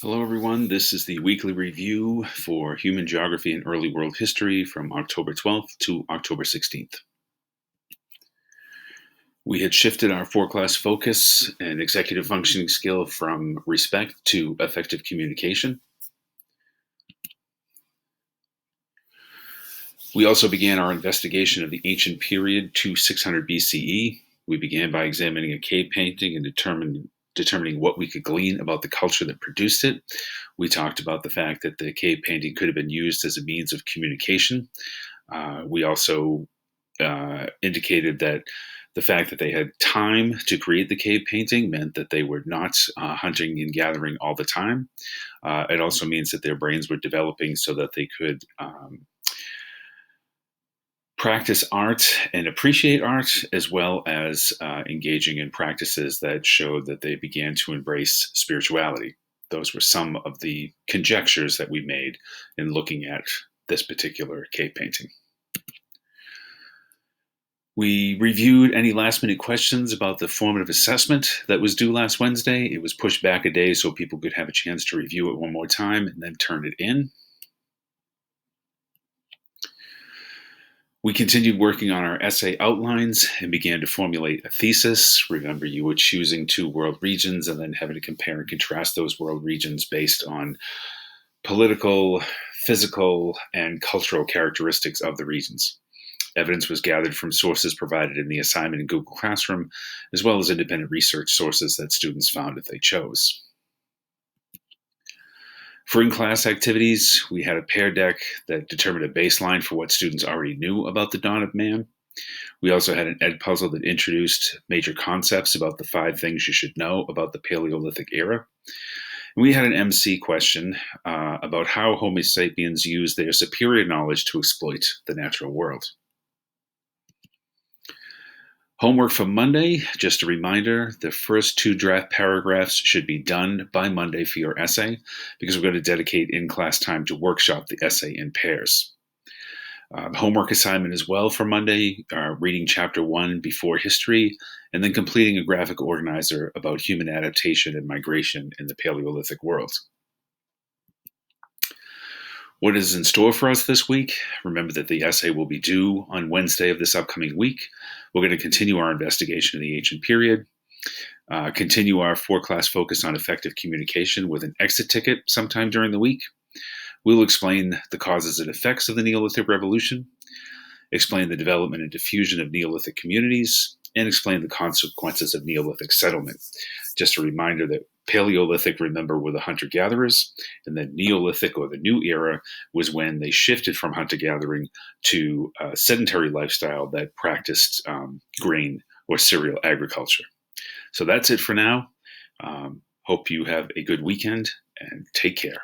Hello, everyone. This is the weekly review for Human Geography and Early World History from October 12th to October 16th. We had shifted our four-class focus and executive functioning skill from respect to effective communication. We also began our investigation of the ancient period to 600 BCE. We began by examining a cave painting and determining what we could glean about the culture that produced it. We talked about the fact that the cave painting could have been used as a means of communication. We also indicated that the fact that they had time to create the cave painting meant that they were not hunting and gathering all the time. It also means that their brains were developing so that they could practice art and appreciate art, as well as engaging in practices that showed that they began to embrace spirituality. Those were some of the conjectures that we made in looking at this particular cave painting. We reviewed any last-minute questions about the formative assessment that was due last Wednesday. It was pushed back a day so people could have a chance to review it one more time and then turn it in. We continued working on our essay outlines and began to formulate a thesis. Remember, you were choosing two world regions and then having to compare and contrast those world regions based on political, physical, and cultural characteristics of the regions. Evidence was gathered from sources provided in the assignment in Google Classroom, as well as independent research sources that students found if they chose. For in-class activities, we had a pair deck that determined a baseline for what students already knew about the dawn of man. We also had an ed puzzle that introduced major concepts about the 5 things you should know about the Paleolithic era. And we had an MC question about how Homo sapiens used their superior knowledge to exploit the natural world. Homework for Monday, just a reminder, the first 2 draft paragraphs should be done by Monday for your essay, because we're going to dedicate in-class time to workshop the essay in pairs. Homework assignment as well for Monday, reading chapter 1 before history, and then completing a graphic organizer about human adaptation and migration in the Paleolithic world. What is in store for us this week? Remember that the essay will be due on Wednesday of this upcoming week. We're going to continue our investigation of the ancient period, continue our 4-class focus on effective communication with an exit ticket sometime during the week. We'll explain the causes and effects of the Neolithic Revolution, explain the development and diffusion of Neolithic communities, and explain the consequences of Neolithic settlement. Just a reminder that Paleolithic, remember, were the hunter-gatherers, and then Neolithic, or the new era, was when they shifted from hunter-gathering to a sedentary lifestyle that practiced grain or cereal agriculture. So that's it for now. Hope you have a good weekend, and take care.